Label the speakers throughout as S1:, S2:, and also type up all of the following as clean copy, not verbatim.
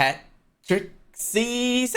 S1: Patrick CC.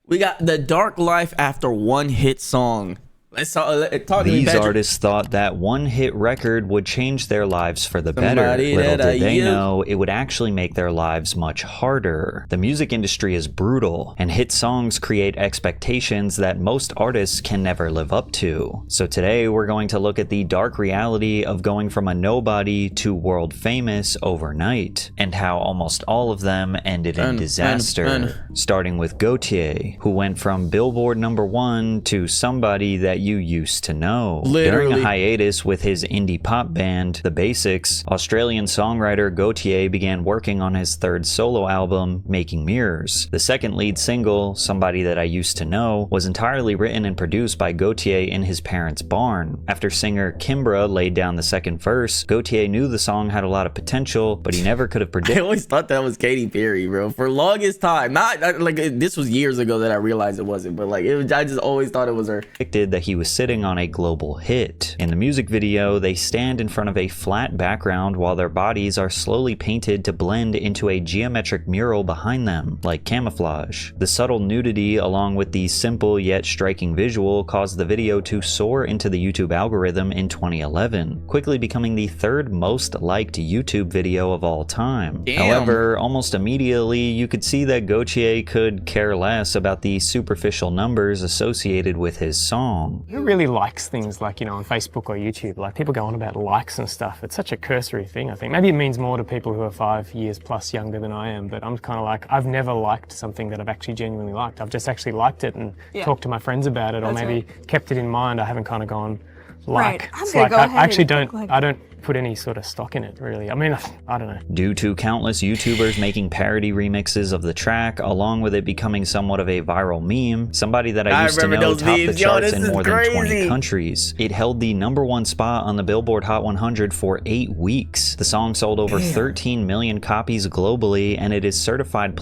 S1: We got The Dark Life after one hit song. Let's talk to me,
S2: These
S1: Patrick.
S2: artists thought that one hit record would change their lives for the better.
S1: Somebody
S2: Little
S1: that
S2: did they
S1: I
S2: know it would actually make their lives much harder. The music industry is brutal, and hit songs create expectations that most artists can never live up to. So today we're going to look at the dark reality of going from a nobody to world famous overnight, and how almost all of them ended in disaster. Starting with Gotye, who went from Billboard #1 to somebody that you used to know.
S1: Literally.
S2: During a hiatus with his indie pop band, The Basics, Australian songwriter Gotye began working on his third solo album, Making Mirrors. The second lead single, Somebody That I Used to Know, was entirely written and produced by Gotye in his parents' barn. After singer Kimbra laid down the second verse, Gotye knew the song had a lot of potential, but he never could have
S1: I
S2: predicted
S1: always thought that was Katy Perry, bro. For longest time, not like this was years ago that I realized it wasn't, but like I just always thought it was her.
S2: that he was sitting on a global hit. In the music video, they stand in front of a flat background while their bodies are slowly painted to blend into a geometric mural behind them, like camouflage. The subtle nudity along with the simple yet striking visual caused the video to soar into the YouTube algorithm in 2011, quickly becoming the third most liked YouTube video of all time.
S1: Damn.
S2: However, almost immediately you could see that Gotye could care less about the superficial numbers associated with his song.
S3: Who really likes things like, on Facebook or YouTube? Like, people go on about likes and stuff. It's such a cursory thing, I think. Maybe it means more to people who are 5 years plus younger than I am, but I'm kind of like, I've never liked something that I've actually genuinely liked. I've just actually liked it and talked to my friends about it, or maybe kept it in mind. I haven't kind of gone like.
S4: Right. I'm
S3: It's
S4: gonna
S3: like
S4: go ahead
S3: I actually
S4: and
S3: don't.
S4: click like-
S3: I don't put any sort of stock in it, really. I mean, I don't know.
S2: Due to countless YouTubers making parody remixes of the track, along with it becoming somewhat of a viral meme, Somebody That I Used to
S1: remember
S2: Know
S1: those
S2: topped the
S1: memes. Yo,
S2: charts
S1: this
S2: in
S1: is
S2: more than 20
S1: crazy.
S2: countries. It held the #1 spot on the Billboard Hot 100 for 8 weeks. The song sold over 13 million copies globally, and it is certified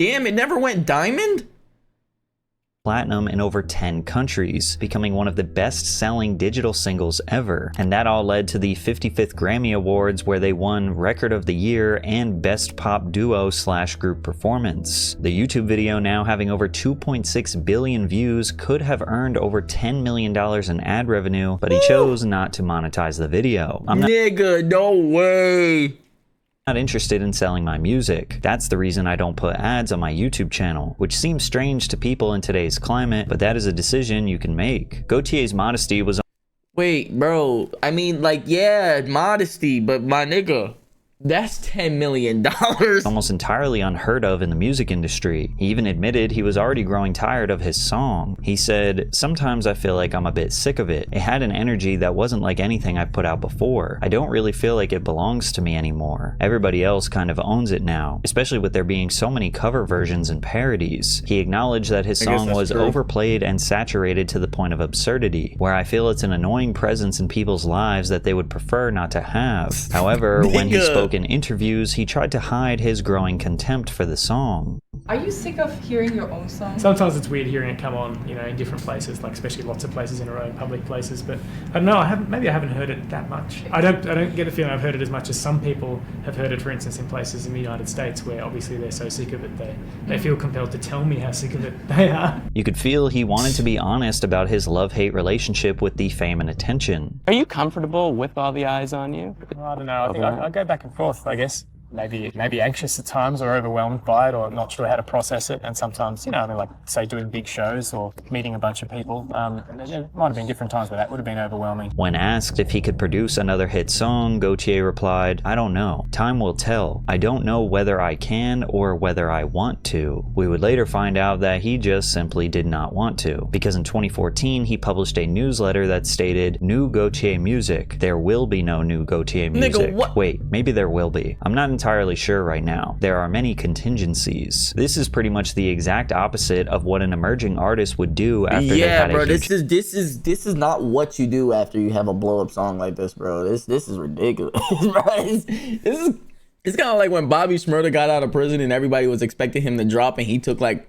S1: Damn, it never went diamond.
S2: platinum in over 10 countries, becoming one of the best-selling digital singles ever. And that all led to the 55th Grammy Awards, where they won Record of the Year and Best Pop Duo/Group Performance. The YouTube video, now having over 2.6 billion views, could have earned over $10 million in ad revenue, but he chose not to monetize the video. I'm
S1: Nigga, no way.
S2: not interested in selling my music. That's the reason I don't put ads on my YouTube channel, which seems strange to people in today's climate, but that is a decision you can make. Gotye's modesty was
S1: Wait, bro. I mean, like, yeah, modesty, but my nigga, that's $10 million.
S2: almost entirely unheard of in the music industry. He even admitted he was already growing tired of his song. He said, "Sometimes I feel like I'm a bit sick of it. It had an energy that wasn't like anything I've put out before. I don't really feel like it belongs to me anymore. Everybody else kind of owns it now, especially with there being so many cover versions and parodies." He acknowledged that his
S1: I guess
S2: song
S1: that's
S2: was
S1: true.
S2: overplayed and saturated to the point of absurdity, where I feel it's an annoying presence in people's lives that they would prefer not to have. However, when he
S1: Nigga.
S2: spoke in interviews, he tried to hide his growing contempt for the song.
S5: Are you sick of hearing your own song?
S3: Sometimes it's weird hearing it come on, in different places, like especially lots of places in a row, public places. But I don't know. Maybe I haven't heard it that much. I don't get the feeling I've heard it as much as some people have heard it. For instance, in places in the United States where obviously they're so sick of it, they feel compelled to tell me how sick of it they are.
S2: You could feel he wanted to be honest about his love-hate relationship with the fame and attention.
S6: Are you comfortable with all the eyes on you?
S3: I don't know. I think I go back and forth, I guess. Maybe anxious at times, or overwhelmed by it, or not sure how to process it. And sometimes, like say doing big shows or meeting a bunch of people, there might have been different times where that would have been overwhelming.
S2: When asked if he could produce another hit song, Gotye replied, "I don't know. Time will tell. I don't know whether I can or whether I want to." We would later find out that he just simply did not want to, because in 2014 he published a newsletter that stated, "New Gotye music. There will be no new Gotye music."
S1: what?
S2: Wait, maybe there will be. I'm not entirely sure right now. There are many contingencies. This is pretty much the exact opposite of what an emerging artist would do after they
S1: Yeah,
S2: had
S1: bro.
S2: a huge
S1: This is not what you do after you have a blow up song like this, bro. This is ridiculous, bro. It's kind of like when Bobby Shmurda got out of prison and everybody was expecting him to drop, and he took like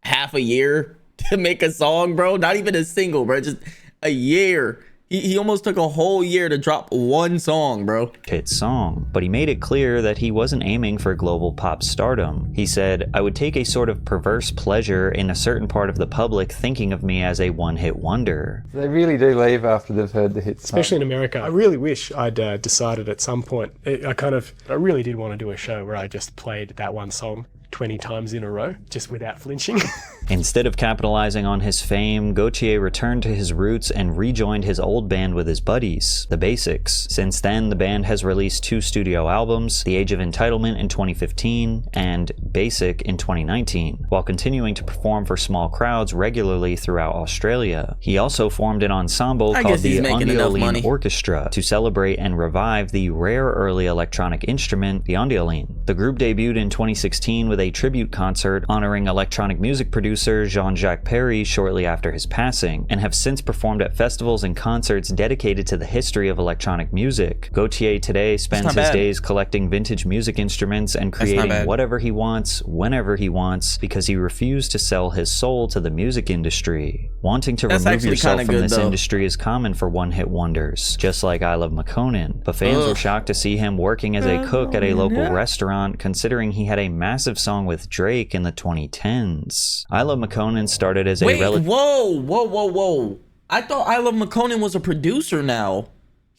S1: half a year to make a song, bro. Not even a single, bro. Just a year. He almost took a whole year to drop one song, bro.
S2: Hit song, but he made it clear that he wasn't aiming for global pop stardom. He said, "I would take a sort of perverse pleasure in a certain part of the public thinking of me as a one-hit wonder."
S4: They really do leave after they've heard the hit song.
S3: Especially in America. I really wish I'd decided at some point. I really did want to do a show where I just played that one song 20 times in a row, just without flinching.
S2: Instead of capitalizing on his fame, Gaultier returned to his roots and rejoined his old band with his buddies, The Basics. Since then, the band has released 2 studio albums, The Age of Entitlement in 2015 and Basic in 2019, while continuing to perform for small crowds regularly throughout Australia. He also formed an ensemble called the Ondioline Orchestra to celebrate and revive the rare early electronic instrument, the ondioline. The group debuted in 2016 with a tribute concert honoring electronic music producer Jean-Jacques Perry shortly after his passing, and have since performed at festivals and concerts dedicated to the history of electronic music. Gaultier today spends his days collecting vintage music instruments and creating whatever he wants, whenever he wants, because he refused to sell his soul to the music industry. Wanting to remove yourself from this industry is common for one-hit wonders, just like I Love McConan, but fans were shocked to see him working as a cook at a local restaurant, considering he had a massive song with Drake in the 2010s. I Love McConan started as a
S1: whoa. I thought I Love McConan was a producer now.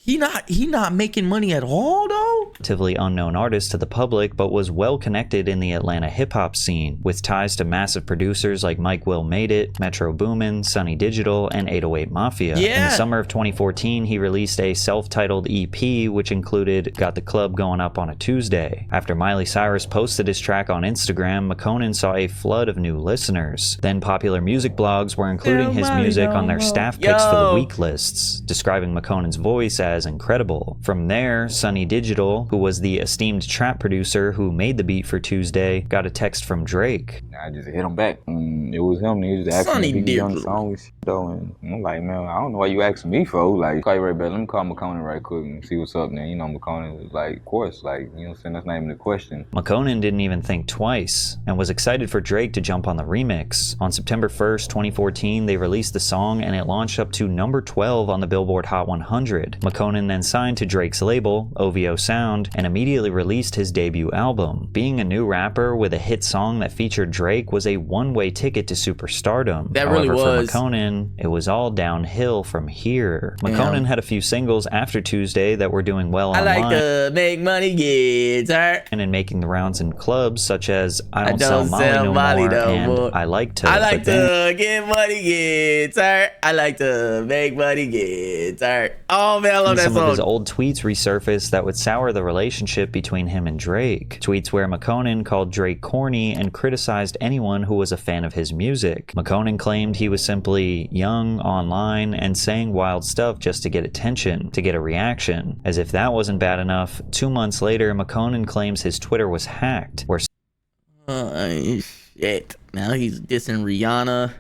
S1: He not making money at all though?
S2: Relatively unknown artist to the public, but was well connected in the Atlanta hip-hop scene, with ties to massive producers like Mike Will Made It, Metro Boomin, Sonny Digital, and 808 Mafia. In the summer of 2014, he released a self-titled EP, which included Got the Club Going Up on a Tuesday. After Miley Cyrus posted his track on Instagram, McConan saw a flood of new listeners. Then popular music blogs were including his music on their staff picks for the week lists, describing McConan's voice as incredible. From there, Sonny Digital, who was the esteemed trap producer who made the beat for Tuesday, got a text from Drake.
S7: I just hit him back. It was him. He was just asking me to be on the song and shit, though. And I'm like, man, I don't know why you asking me for. Like, call you right back. Let me call McConan right quick and see what's up, man. You know, McConan was like, of course, like, you know what I'm saying? That's not even the question.
S2: McConan didn't even think twice and was excited for Drake to jump on the remix. On September 1st, 2014, they released the song and it launched up to number 12 on the Billboard Hot 100. McConan then signed to Drake's label, OVO Sound, and immediately released his debut album. Being a new rapper with a hit song that featured Drake was a one-way ticket to superstardom.
S1: That really was.
S2: For McConan, it was all downhill from here. McConan had a few singles after Tuesday that were doing well online.
S1: I like to make money, get
S2: and making the rounds in clubs such as I Don't Sell Molly No More and I Like to.
S1: I like to get money, get hurt. I like to make money, get hurt. Oh man, I love that song.
S2: Some of his old tweets resurfaced that would sour the relationship between him and Drake. Tweets where McConan called Drake corny and criticized anyone who was a fan of his music. McConan claimed he was simply young, online, and saying wild stuff just to get attention, to get a reaction. As if that wasn't bad enough, 2 months later, McConan claims his Twitter was hacked, where
S1: shit. Now he's dissing Rihanna.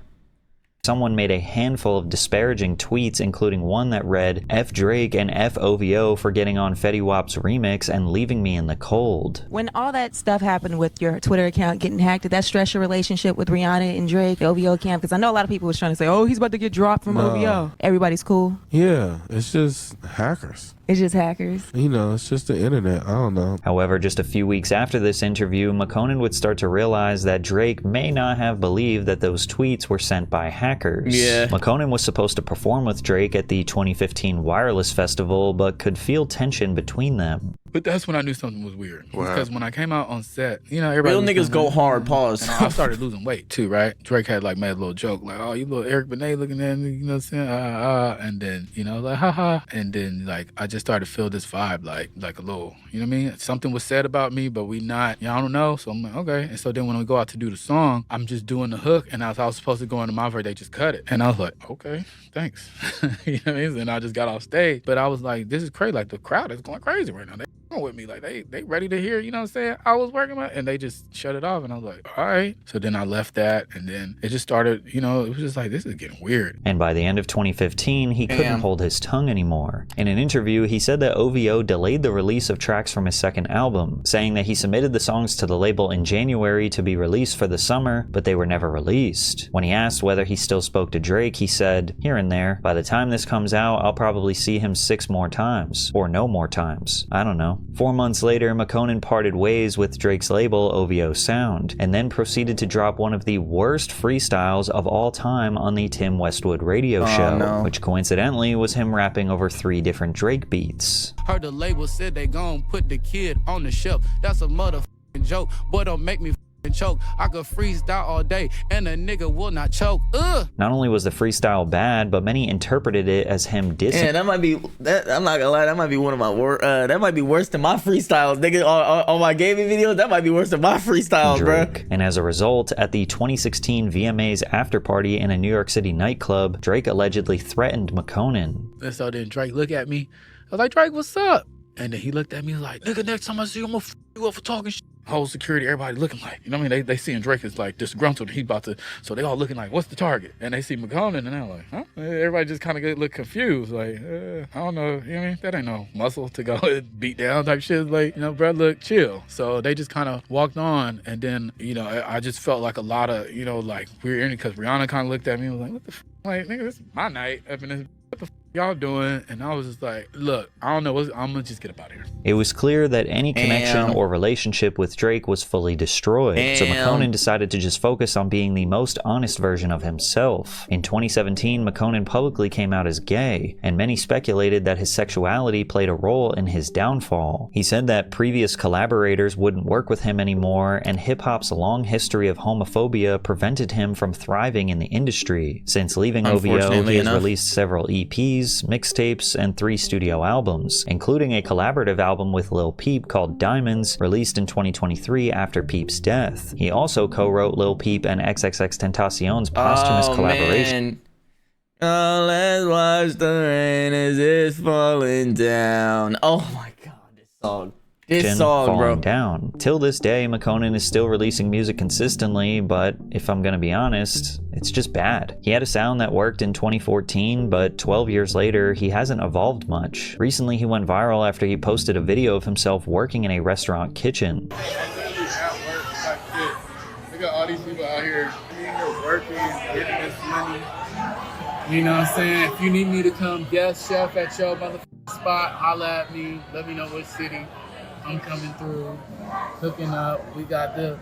S2: Someone made a handful of disparaging tweets, including one that read, F Drake and F OVO for getting on Fetty Wap's remix and leaving me in the cold.
S8: When all that stuff happened with your Twitter account getting hacked, did that stress your relationship with Rihanna and Drake, the OVO camp? Because I know a lot of people was trying to say, oh, he's about to get dropped from OVO. Everybody's cool?
S9: Yeah, it's just hackers.
S8: It's just hackers.
S9: You know, it's just the internet. I don't know.
S2: However, just a few weeks after this interview, McConan would start to realize that Drake may not have believed that those tweets were sent by hackers.
S1: Yeah.
S2: McConan was supposed to perform with Drake at the 2015 Wireless Festival, but could feel tension between them.
S10: But that's when I knew something was weird. Because when I came out on set, you know, everybody...
S1: Real niggas go hard, pause.
S10: And I started losing weight too, right? Drake had like made a little joke, like, oh, you little Eric Benet looking at me, you know what I'm saying? And then, you know, like, haha. And then, like, I just started to feel this vibe, like a little, you know what I mean? Something was said about me, but we not, y'all don't know. So I'm like, okay. And so then when we go out to do the song, I'm just doing the hook. And as I was supposed to go into my verse, they just cut it. And I was like, okay, thanks. You know what I mean? And I just got off stage. But I was like, this is crazy. Like, the crowd is going crazy right now. with me. Like they ready to hear, you know what I'm saying? I was working on it, and they just shut it off. And I was like, all right. So then I left that, and then it just started, you know, it was just like, this is getting weird.
S2: And by the end of 2015, he couldn't hold his tongue anymore. In an interview, he said that OVO delayed the release of tracks from his second album, saying that he submitted the songs to the label in January to be released for the summer, but they were never released. When he asked whether he still spoke to Drake, he said, here and there, by the time this comes out, I'll probably see him 6 more times, or no more times. I don't know. 4 months later, McKonen parted ways with Drake's label, OVO Sound, and then proceeded to drop one of the worst freestyles of all time on the Tim Westwood radio show, which coincidentally was him rapping over 3 different Drake beats.
S11: Heard the label said they gon' put the kid on the shelf. That's a motherfucking joke. Boy, don't make me choke. I could freestyle all day and a nigga will not choke.
S2: Not only was the freestyle bad, but many interpreted it as him dissing.
S1: Yeah, that might be, I'm not gonna lie, that might be one of my worst, that might be worse than my freestyles, nigga. On my gaming videos, that might be worse than my freestyles,
S2: Drake.
S1: bro.
S2: And as a result, at the 2016 VMAs after party in a New York City nightclub, Drake allegedly threatened McKonen.
S10: And so then Drake looked at me. I was like, Drake, what's up? And then he looked at me like, nigga, next time I see you, I'm gonna f you up for talking shit. Whole security, everybody looking like, you know what I mean? They seeing Drake is like disgruntled. He about to, so they all looking like, what's the target? And they see McKonen and they're like, huh? Everybody just kind of look confused. Like, I don't know. You know what I mean? That ain't no muscle to go and beat down type shit. Like, you know, bro, look, chill. So they just kind of walked on. And then, you know, I just felt like a lot of, you know, like weird energy because Rihanna kind of looked at me and was like, what the f? Like, nigga, this is my night up in this. What the f y'all doing? And I was just like, look, I don't know. I'm gonna just get up out of here.
S2: It was clear that any connection or relationship with Drake was fully destroyed. So McKonen decided to just focus on being the most honest version of himself. In 2017, McKonen publicly came out as gay, and many speculated that his sexuality played a role in his downfall. He said that previous collaborators wouldn't work with him anymore, and hip-hop's long history of homophobia prevented him from thriving in the industry. Since leaving OVO, he has released several EPs, mixtapes, and 3 studio albums, including a collaborative album with Lil Peep called Diamonds, released in 2023 after Peep's death. He also co-wrote Lil Peep and XXXTentacion's posthumous collaboration.
S1: Oh, let's watch the rain as it's falling down. Oh my god, this song. This song, bro.
S2: Down. Till this day, McKonen is still releasing music consistently, but if I'm gonna be honest, it's just bad. He had a sound that worked in 2014, but 12 years later, he hasn't evolved much. Recently, he went viral after he posted a video of himself working in a restaurant kitchen.
S10: Look at all these people out here working, getting this money. You know what I'm saying? If you need me to come guest chef at your motherfucking spot, holla at me. Let me know what city. I'm coming through, cooking up. We got the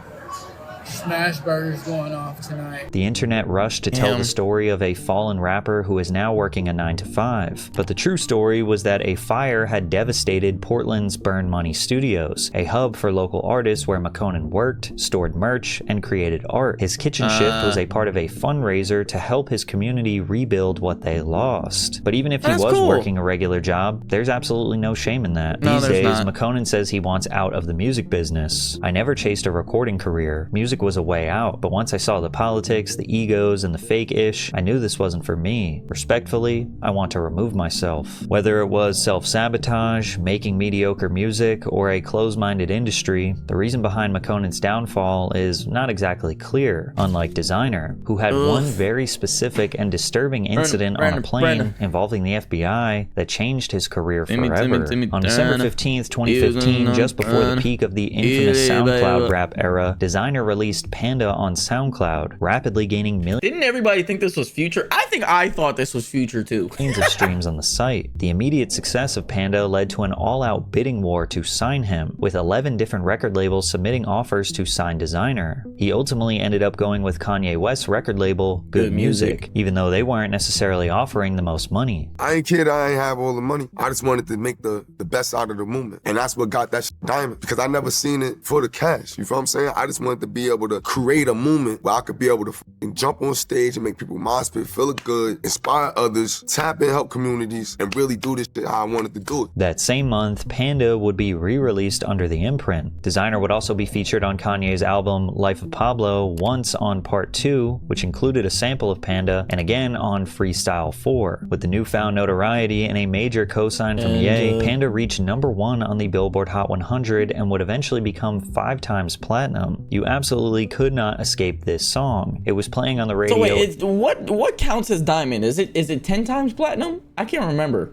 S10: smash burgers going off tonight.
S2: The internet rushed to tell the story of a fallen rapper who is now working a 9-to-5. But the true story was that a fire had devastated Portland's Burn Money Studios, a hub for local artists where McKonen worked, stored merch, and created art. His kitchen shift was a part of a fundraiser to help his community rebuild what they lost. But even if he was working a regular job, there's absolutely no shame in that. These days, McKonen says he wants out of the music business. I never chased a recording career. Music was a way out, but once I saw the politics, the egos, and the fake-ish, I knew this wasn't for me. Respectfully, I want to remove myself. Whether it was self-sabotage, making mediocre music, or a closed-minded industry, the reason behind McKonen's downfall is not exactly clear, unlike Designer, who had one very specific and disturbing incident on a plane involving the FBI that changed his career forever. On December 15th, 2015, just before the peak of the infamous SoundCloud rap era, Designer released Panda on SoundCloud, rapidly gaining millions.
S1: Didn't everybody think this was Future? I thought this was Future too.
S2: Millions of streams on the site. The immediate success of Panda led to an all-out bidding war to sign him, with 11 different record labels submitting offers to sign Designer. He ultimately ended up going with Kanye West's record label, Good Music, even though they weren't necessarily offering the most money.
S12: I ain't kid, I ain't have all the money. I just wanted to make the best out of the movement. And that's what got that diamond, because I never seen it for the cash. You feel what I'm saying? I just wanted to be able able to create a movement where I could be able to jump on stage and make people mosh pit, feel good, inspire others, tap in, help communities, and really do this shit how I wanted to do it.
S2: That same month, Panda would be re-released under the imprint. Designer would also be featured on Kanye's album Life of Pablo, once on Part 2, which included a sample of Panda, and again on Freestyle 4. With the newfound notoriety and a major co-sign from Ye, Panda reached #1 on the Billboard Hot 100 and would eventually become 5 times platinum. You absolutely could not escape this song. It was playing on the radio.
S1: So wait, what counts as diamond? Is it 10 times platinum? I can't remember.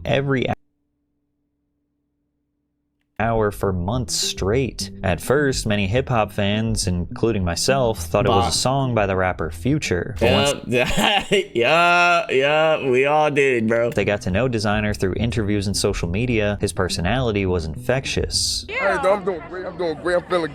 S2: Every hour for months straight. At first, many hip-hop fans, including myself, thought it was a song by the rapper Future.
S1: Yeah, we all did, bro.
S2: They got to know Designer through interviews and social media. His personality was infectious.
S12: Yeah. Hey, I'm doing great. I'm feeling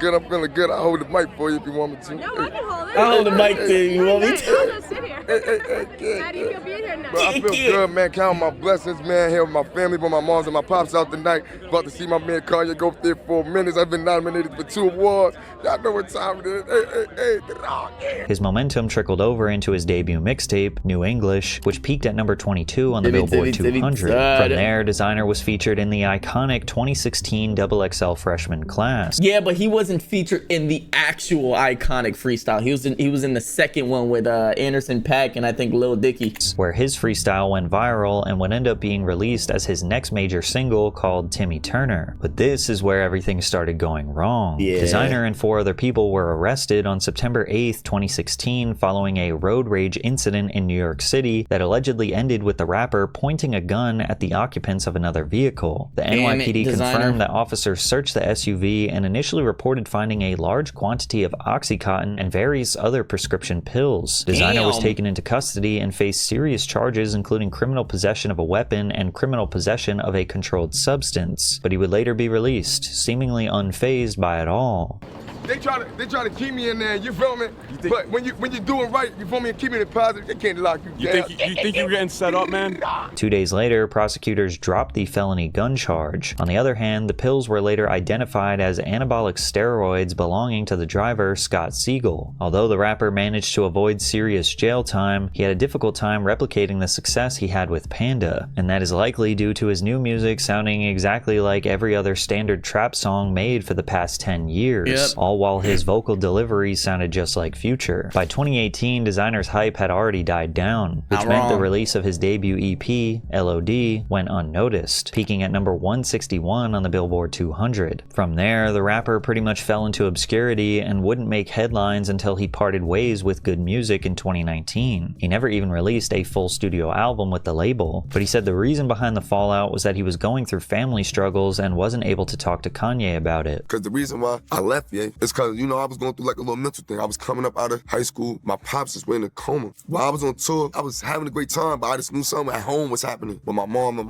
S12: good. I hold the mic for you if you want me to.
S5: No, I can hold it.
S1: I hold the mic to you. You want me to?
S5: I'll just sit here.
S12: Hey,
S5: How do you feel being here now?
S12: Bro, I feel good, man. Count my blessings, man. Here with my family, with my moms and my pops out tonight. About to see my man Kanye go up there for minutes. I've been nominated for 2 awards. Y'all know what time it is. Hey, get it on.
S2: His momentum trickled over into his debut mixtape, New English, which peaked at #22 on the Billboard 200. From there, Designer was featured in the iconic 2016 XXL freshman class.
S1: Yeah, but he wasn't featured in the actual iconic freestyle. He was in the second one with Anderson .Paak and I think Lil Dicky,
S2: where his freestyle went viral and would end up being released as his next major single called Timmy Turner. But this is where everything started going wrong.
S1: Yeah.
S2: Designer and 4 other people were arrested on September 8th, 2016 following a road rage incident in New York City that allegedly ended with the rapper pointing a gun at the occupants of another vehicle. The NYPD confirmed that officers searched the SUV and initially reported finding a large quantity of Oxycontin and various other prescription pills. Designer was taken into custody and faced serious charges including criminal possession of a weapon and criminal possession of a controlled substance, but he would later be released, seemingly unfazed by it all.
S12: They try to keep me in there, you feel me? But when you're doing right, you feel me, and keeping it positive, they can't lock you down.
S6: You think you were getting set up, man?
S2: 2 days later, prosecutors dropped the felony gun charge. On the other hand, the pills were later identified as anabolic steroids belonging to the driver, Scott Siegel. Although the rapper managed to avoid serious jail time, he had a difficult time replicating the success he had with Panda, and that is likely due to his new music sounding exactly like every other standard trap song made for the past 10 years. All while his vocal delivery sounded just like Future. By 2018, Designer's hype had already died down, which meant the release of his debut EP, LOD, went unnoticed, peaking at #161 on the Billboard 200. From there, the rapper pretty much fell into obscurity and wouldn't make headlines until he parted ways with Good Music in 2019. He never even released a full studio album with the label, but he said the reason behind the fallout was that he was going through family struggles and wasn't able to talk to Kanye about it.
S12: Because the reason why I left, it's because, I was going through like a little mental thing. I was coming up out of high school. My pops just went in a coma. While I was on tour, I was having a great time, but I just knew something at home was happening with my mom and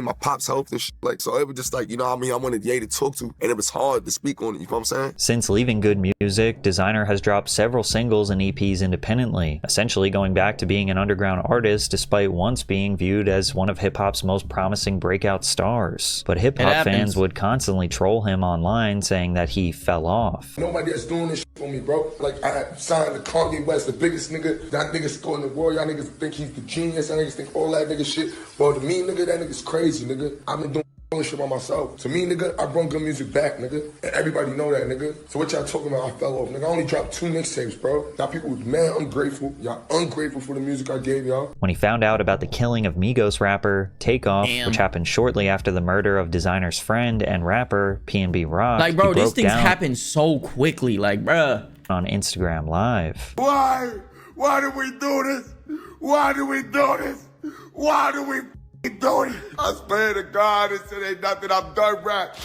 S12: my pop's health and shit. Like, so it was just like, I wanted Ye to talk to, and it was hard to speak on it, you know what I'm saying?
S2: Since leaving Good Music, Designer has dropped several singles and EPs independently, essentially going back to being an underground artist despite once being viewed as one of hip-hop's most promising breakout stars. But hip-hop fans would constantly troll him online saying that he fell off.
S12: Nobody that's doing this shit for me, bro. Like, I signed to Kanye West, the biggest nigga. That nigga scoring the world. Y'all niggas think he's the genius. Y'all niggas think all that nigga shit. Bro, to me, nigga, that nigga's crazy, nigga. I've been doing shit by myself. To me, nigga, I brought Good Music back, nigga. And everybody know that, nigga. So what y'all talking about? I fell off, nigga. I only dropped 2 mixtapes, bro. Y'all people was mad ungrateful. Y'all ungrateful for the music I gave y'all.
S2: When he found out about the killing of Migos rapper Takeoff, which happened shortly after the murder of Designer's friend and rapper PNB Rock,
S1: like, bro, these things happen so quickly, like, bruh.
S2: On Instagram Live.
S12: Why? Why do we do this? Why do we do this? Why do we do it? I swear to God, this shit ain't nothing. I'm done rap.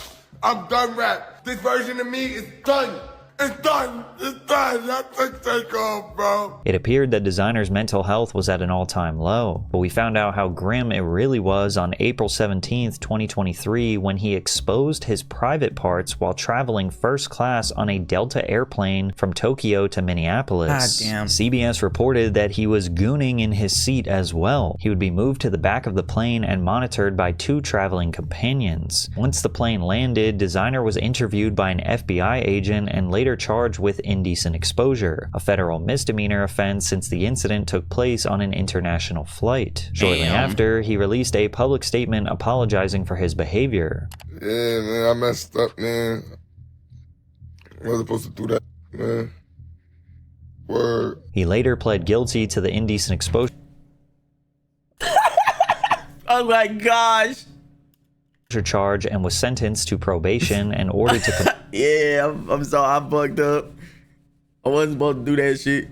S12: I'm done rap. This version of me is done. It's done. It's done. That's a take off, bro.
S2: It appeared that Designer's mental health was at an all-time low, but we found out how grim it really was on April 17th, 2023, when he exposed his private parts while traveling first class on a Delta airplane from Tokyo to Minneapolis.
S1: God damn.
S2: CBS reported that he was gooning in his seat as well. He would be moved to the back of the plane and monitored by 2 traveling companions. Once the plane landed, Designer was interviewed by an FBI agent and later later charged with indecent exposure, a federal misdemeanor offense since the incident took place on an international flight. Shortly after, he released a public statement apologizing for his behavior.
S12: Yeah, man, I messed up, man. I wasn't supposed to do that, man. Word.
S2: He later pled guilty to the indecent exposure
S1: Oh my gosh.
S2: charge and was sentenced to probation and ordered to
S1: Yeah, I'm sorry, I fucked up. I wasn't supposed to do that shit.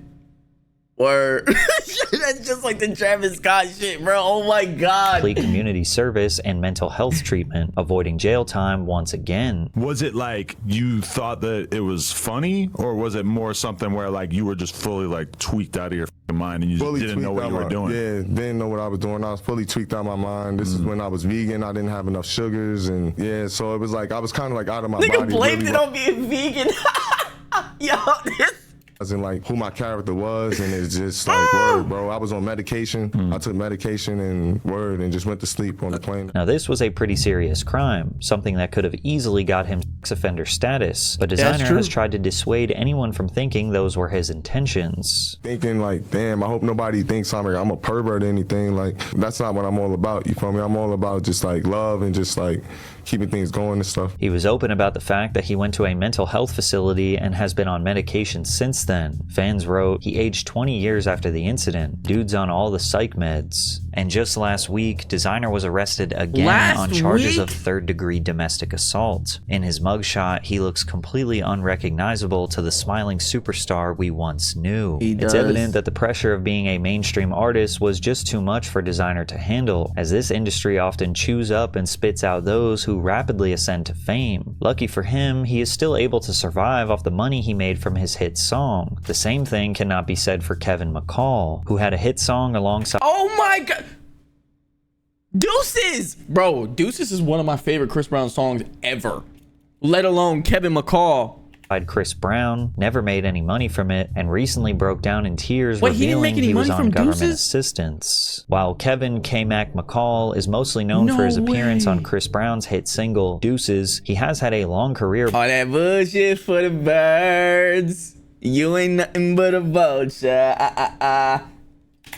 S1: Word. That's just like the Travis Scott shit, bro. Oh my god.
S2: complete community service and mental health treatment, avoiding jail time once again.
S13: Was it like you thought that it was funny, or was it more something where like you were just fully like tweaked out of your mind and you just didn't know what you were doing?
S9: Yeah, didn't know what I was doing. I was fully tweaked out of my mind. This is when I was vegan. I didn't have enough sugars, and yeah, so it was like I was kind of like out of my body.
S1: Nigga blamed
S9: really
S1: it on being vegan. Yo, this.
S9: Wasn't like who my character was, and it's just like word, bro. I was on medication. I took medication and word, and just went to sleep on the plane.
S2: Now this was a pretty serious crime, something that could have easily got him sex offender status, but Designer has tried to dissuade anyone from thinking those were his intentions.
S9: Thinking like, damn, I hope nobody thinks I'm a pervert or anything. Like, that's not what I'm all about. You feel me? I'm all about just like love and just like keeping things going and stuff.
S2: He was open about the fact that he went to a mental health facility and has been on medication since then. Fans wrote, he aged 20 years after the incident. Dude's on all the psych meds. And just last week, Designer was arrested again on charges of third-degree domestic assault. In his mugshot, he looks completely unrecognizable to the smiling superstar we once knew. It's evident that the pressure of being a mainstream artist was just too much for Designer to handle, as this industry often chews up and spits out those who rapidly ascend to fame. Lucky for him, he is still able to survive off the money he made from his hit song. The same thing cannot be said for Kevin McCall, who had a hit song alongside—
S1: Oh my god. Deuces! Bro, Deuces is one of my favorite Chris Brown songs ever. Let alone Kevin McCall.
S2: Chris Brown, never made any money from it, and recently broke down in tears revealing he was on government assistance. While Kevin K-Mac McCall is mostly known for his appearance on Chris Brown's hit single, Deuces, he has had a long career—
S1: All that bullshit for the birds. You ain't nothing but a vulture.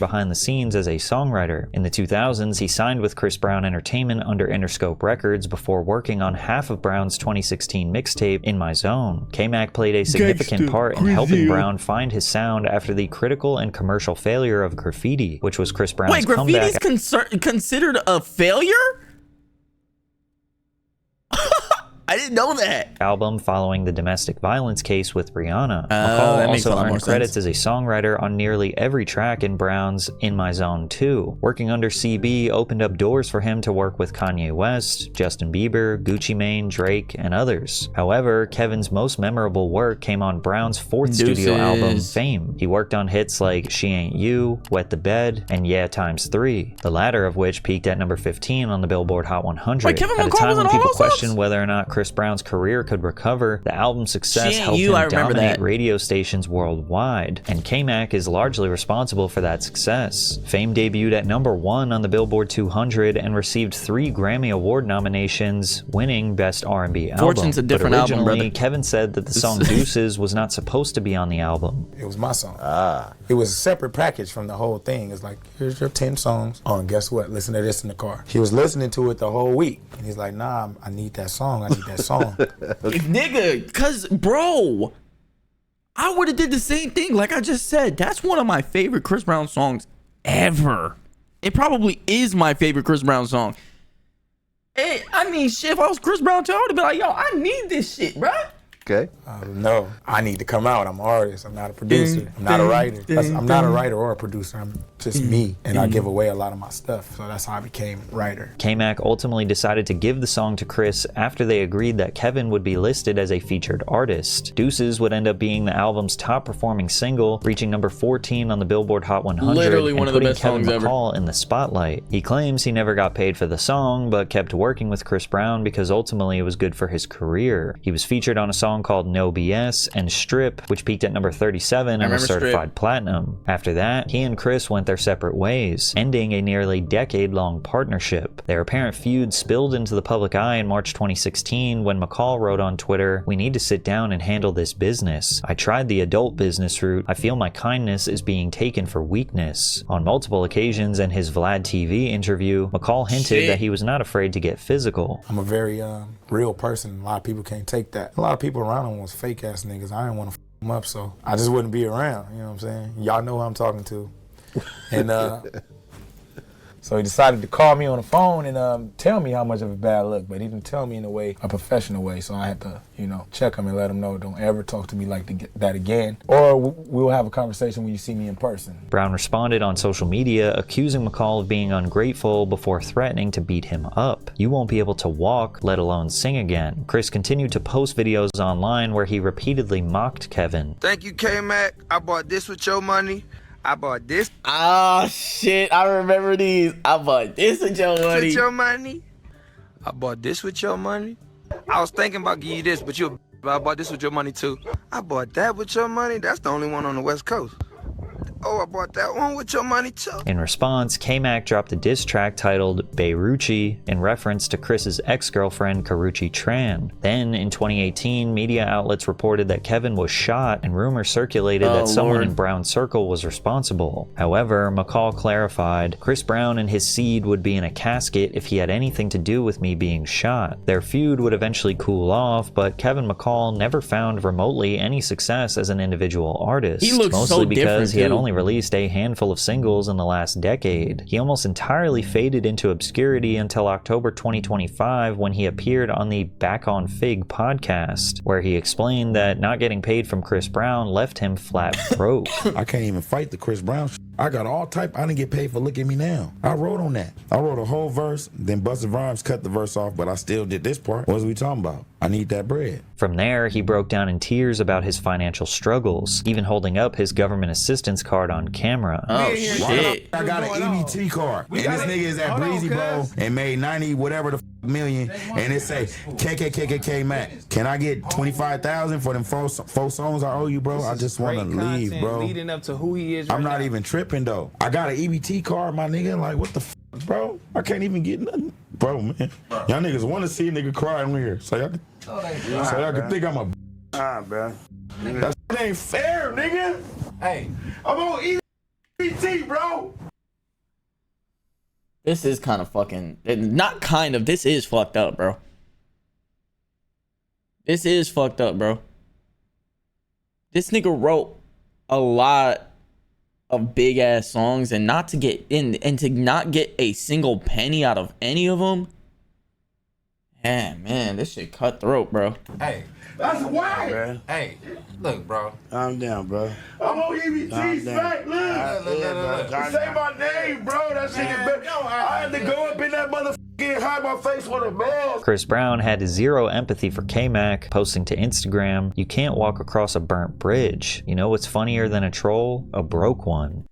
S2: behind the scenes as a songwriter. In the 2000s, he signed with Chris Brown Entertainment under Interscope Records before working on half of Brown's 2016 mixtape, In My Zone. K-Mac played a significant part in helping Brown find his sound after the critical and commercial failure of Graffiti, which was Chris Brown's comeback.
S1: Wait, Graffiti's considered a failure? I didn't know that.
S2: Album following the domestic violence case with Rihanna. McCall also earned credits as a songwriter on nearly every track in Brown's In My Zone 2. Working under CB opened up doors for him to work with Kanye West, Justin Bieber, Gucci Mane, Drake, and others. However, Kevin's most memorable work came on Brown's fourth studio album, Fame. He worked on hits like She Ain't You, Wet the Bed, and Yeah x3, the latter of which peaked at number 15 on the Billboard Hot 100.
S1: Wait, Kevin
S2: at a
S1: McCall
S2: time when
S1: was on
S2: people
S1: all those
S2: questioned whether or not Chris Brown's career could recover, the album's success helped
S1: You,
S2: him dominate radio stations worldwide, and K-Mac is largely responsible for that success. Fame debuted at number 1 on the Billboard 200 and received 3 Grammy Award nominations, winning Best R&B Album.
S1: Fortune's a different
S2: but originally,
S1: album, brother.
S2: Kevin said that the song Deuces was not supposed to be on the album.
S14: It was my song. It was a separate package from the whole thing. It's like, here's your 10 songs. Oh, and guess what? Listen to this in the car. He was listening to it the whole week. And he's like, nah, I need that song. I need that song.
S1: Nigga, cause bro, I would have did the same thing. Like I just said, that's one of my favorite Chris Brown songs ever. It probably is my favorite Chris Brown song. Hey, I mean, shit, if I was Chris Brown too, I would have been like, yo, I need this shit, bro.
S14: Okay. No, I need to come out. I'm an artist. I'm not a producer. I'm not a writer. I'm not a writer or a producer. I'm just me, and I give away a lot of my stuff. So that's how I became writer.
S2: K-Mac ultimately decided to give the song to Chris after they agreed that Kevin would be listed as a featured artist. Deuces would end up being the album's top performing single, reaching number 14 on the Billboard Hot 100
S1: Literally one
S2: and
S1: of the
S2: putting
S1: best
S2: Kevin
S1: songs
S2: McCall
S1: ever.
S2: in the spotlight. He claims he never got paid for the song, but kept working with Chris Brown because ultimately it was good for his career. He was featured on a song song called No BS, and Strip, which peaked at number 37 and was certified platinum. After that, he and Chris went their separate ways, ending a nearly decade-long partnership. Their apparent feud spilled into the public eye in March 2016 when McCall wrote on Twitter, "We need to sit down and handle this business. I tried the adult business route. I feel my kindness is being taken for weakness." On multiple occasions in his Vlad TV interview, McCall hinted that he was not afraid to get physical.
S14: I'm a very real person. A lot of people can't take that. A lot of people around him was fake ass niggas. I didn't want to f them up, so I just wouldn't be around. You know what I'm saying? Y'all know who I'm talking to. And so he decided to call me on the phone and tell me how much of a bad look, but he didn't tell me in a professional way. So I had to, check him and let him know, don't ever talk to me like that again, or we'll have a conversation when you see me in person.
S2: Brown responded on social media, accusing McCall of being ungrateful before threatening to beat him up. "You won't be able to walk, let alone sing again." Chris continued to post videos online where he repeatedly mocked Kevin.
S15: "Thank you, K-Mac. I bought this with your money. I bought this."
S1: Oh shit, I remember these. "I bought this with your money."
S15: "With your money. I bought this with your money. I was thinking about giving you this, but I bought this with your money too. I bought that with your money. That's the only one on the West Coast. Oh, I bought that one with your money too."
S2: In response, K-Mac dropped a diss track titled Beirucci in reference to Chris's ex-girlfriend Karrueche Tran. Then, in 2018, media outlets reported that Kevin was shot and rumors circulated that someone in Brown's circle was responsible. However, McCall clarified, "Chris Brown and his seed would be in a casket if he had anything to do with me being shot." Their feud would eventually cool off, but Kevin McCall never found remotely any success as an individual artist.
S1: He looks
S2: mostly
S1: so
S2: because
S1: different,
S2: he had
S1: too.
S2: only released a handful of singles in the last decade. He almost entirely faded into obscurity until October 2025 when he appeared on the Back on Fig podcast, where he explained that not getting paid from Chris Brown left him flat broke.
S16: "I can't even fight the Chris Brown shit. I got all type. I didn't get paid for Look at Me Now. I wrote on that. I wrote a whole verse, then Busta Rhymes cut the verse off, but I still did this part. What was we talking about? I need that bread."
S2: From there, he broke down in tears about his financial struggles, even holding up his government assistance card on camera.
S1: Oh shit.
S16: I got an EBT card, and this nigga is at Breezy Bro and made 90 whatever the million, and it say KKKKK Mac. Can I get 25,000 for them four songs I owe you, bro? I just want to leave, bro.
S17: Leading up to who he is.
S16: I'm not even tripping though. I got an EBT card, my nigga. Like what the bro? I can't even get nothing, bro, man. Y'all niggas want to see a nigga cry on here, so y'all can think I'm a.
S17: Bro.
S16: That ain't fair, nigga.
S17: Hey,
S16: I'm on EBT, bro.
S1: This is kind of fucking, not kind of, this is fucked up, bro. This is fucked up, bro. This nigga wrote a lot of big ass songs, and not to get in and to not get a single penny out of any of them. Man, this shit cutthroat, bro.
S17: Hey,
S16: that's why.
S17: Bro. Hey, look, bro.
S18: Calm down, bro.
S16: I'm on EBT, smack. Look. Say my name, bro. That shit is better. I had to go up in that motherfucker and hide my face with a mask.
S2: Chris Brown had zero empathy for K-Mac, posting to Instagram, "You can't walk across a burnt bridge. You know what's funnier than a troll? A broke one."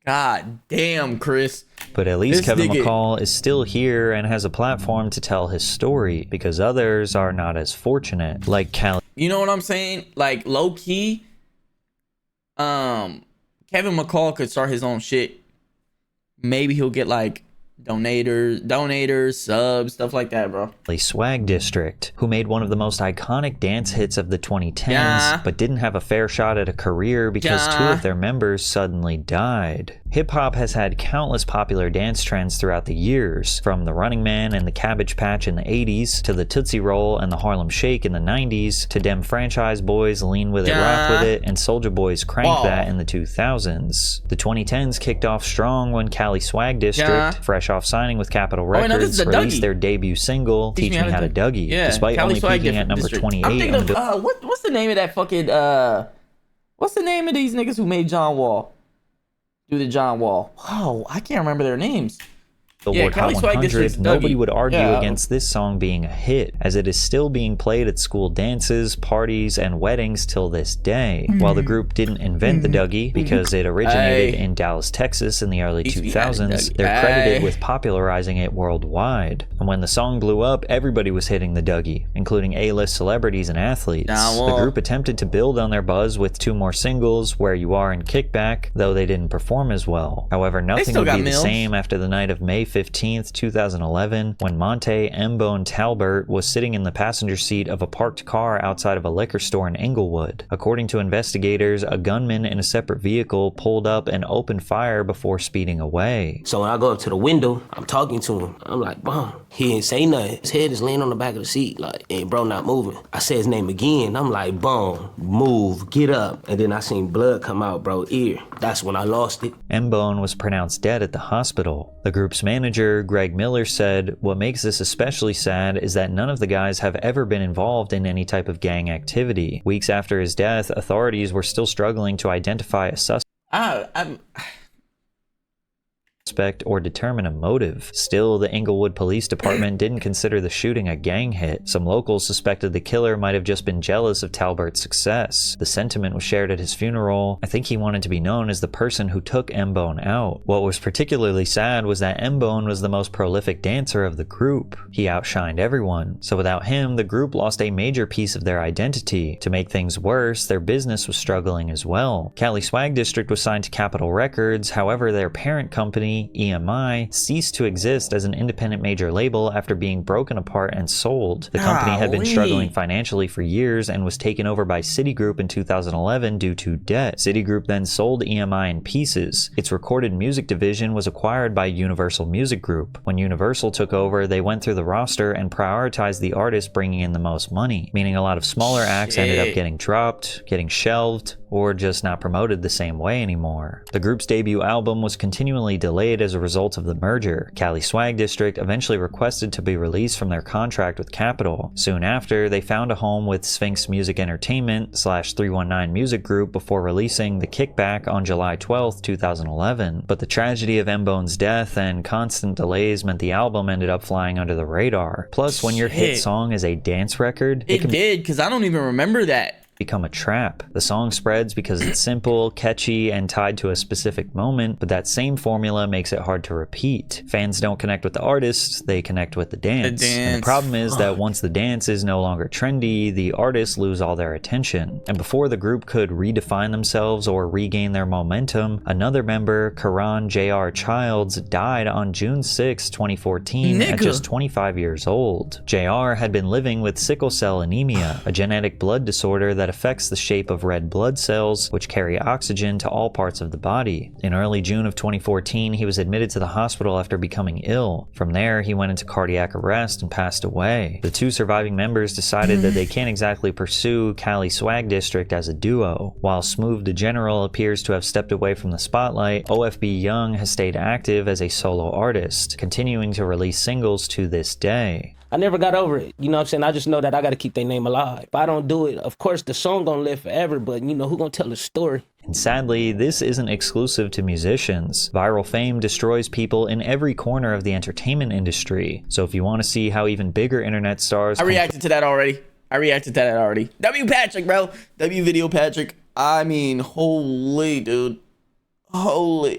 S1: God damn, Chris.
S2: But at least
S1: This
S2: Kevin
S1: nigga-
S2: McCall is still here and has a platform to tell his story, because others are not as fortunate, like Cali.
S1: You know what I'm saying? Like, low key, Kevin McCall could start his own shit. Maybe he'll get like donators, subs, stuff like that, bro.
S2: Swag District, who made one of the most iconic dance hits of the 2010s, but didn't have a fair shot at a career because two of their members suddenly died. Hip-hop has had countless popular dance trends throughout the years, from the Running Man and the Cabbage Patch in the 80s, to the Tootsie Roll and the Harlem Shake in the 90s, to Dem Franchise Boys' Lean With It, Rock With It, and Soulja Boy's Crank That in the 2000s. The 2010s kicked off strong when Cali Swag District, fresh off signing with Capitol Records, released their debut single, Teach Me How to Dougie, despite
S1: Cali
S2: only
S1: Swag
S2: peaking at number
S1: District.
S2: 28
S1: I'm thinking
S2: on the
S1: of, what's the name of that fucking, what's the name of these niggas who made John Wall? Do the John Wall. Oh, I can't remember their names.
S2: Billboard Hot 100, nobody would argue
S1: Yeah.
S2: against this song being a hit, as it is still being played at school dances, parties, and weddings till this day. While the group didn't invent the Dougie, because it originated in Dallas, Texas in the early 2000s, they're credited with popularizing it worldwide. And when the song blew up, everybody was hitting the Dougie, including A-list celebrities and athletes. The group attempted to build on their buzz with 2 more singles, Where You Are and Kickback, though they didn't perform as well. However, nothing would be the same after the night of May 15th, 2011, when Monte M-Bone Talbert was sitting in the passenger seat of a parked car outside of a liquor store in Inglewood. According to investigators, a gunman in a separate vehicle pulled up and opened fire before speeding away.
S18: So when I go up to the window, I'm talking to him. I'm like, "Bum." He ain't say nothing. His head is laying on the back of the seat, like, and bro not moving. I say his name again. I'm like, "Bum, move, get up." And then I seen blood come out, bro, ear. That's when I lost it.
S2: M-Bone was pronounced dead at the hospital. The group's manager, Greg Miller, said, "What makes this especially sad is that none of the guys have ever been involved in any type of gang activity. Weeks after his death, authorities were still struggling to identify a suspect or determine a motive. Still, the Inglewood Police Department didn't consider the shooting a gang hit. Some locals suspected the killer might have just been jealous of Talbert's success. The sentiment was shared at his funeral. I think he wanted to be known as the person who took M-Bone out. What was particularly sad was that M-Bone was the most prolific dancer of the group. He outshined everyone. So without him, the group lost a major piece of their identity. To make things worse, their business was struggling as well. Cali Swag District was signed to Capitol Records. However, their parent company, EMI, ceased to exist as an independent major label after being broken apart and sold. The company had been struggling financially for years and was taken over by Citigroup in 2011 due to debt. Citigroup then sold EMI in pieces. Its recorded music division was acquired by Universal Music Group. When Universal took over, they went through the roster and prioritized the artists bringing in the most money, meaning a lot of smaller acts ended up getting dropped, getting shelved, or just not promoted the same way anymore. The group's debut album was continually delayed as a result of the merger. Cali Swag District eventually requested to be released from their contract with Capitol. Soon after, they found a home with Sphinx Music Entertainment / 319 Music Group before releasing The Kickback on July 12, 2011. But the tragedy of M-Bone's death and constant delays meant the album ended up flying under the radar. Plus, when your hit song is a dance record,
S1: it did, because I don't even remember that.
S2: Become a trap. The song spreads because it's simple, catchy, and tied to a specific moment, but that same formula makes it hard to repeat. Fans don't connect with the artists, they connect with the dance. And the problem is that once the dance is no longer trendy, the artists lose all their attention. And before the group could redefine themselves or regain their momentum, another member, Karan J.R. Childs, died on June 6, 2014 at just 25 years old. J.R. had been living with sickle cell anemia, a genetic blood disorder that affects the shape of red blood cells, which carry oxygen to all parts of the body. In early June of 2014, he was admitted to the hospital after becoming ill. From there, he went into cardiac arrest and passed away. The 2 surviving members decided that they can't exactly pursue Cali Swag District as a duo. While Smooth the General appears to have stepped away from the spotlight, OFB Young has stayed active as a solo artist, continuing to release singles to this day.
S18: I never got over it. You know what I'm saying? I just know that I got to keep their name alive. If I don't do it, of course, the song gonna live forever, but you know, who gonna tell the story?
S2: And sadly, this isn't exclusive to musicians. Viral fame destroys people in every corner of the entertainment industry. So if you want to see how even bigger internet stars...
S1: I reacted to that already. W Patrick, bro. W Video Patrick. I mean, holy, dude. Holy.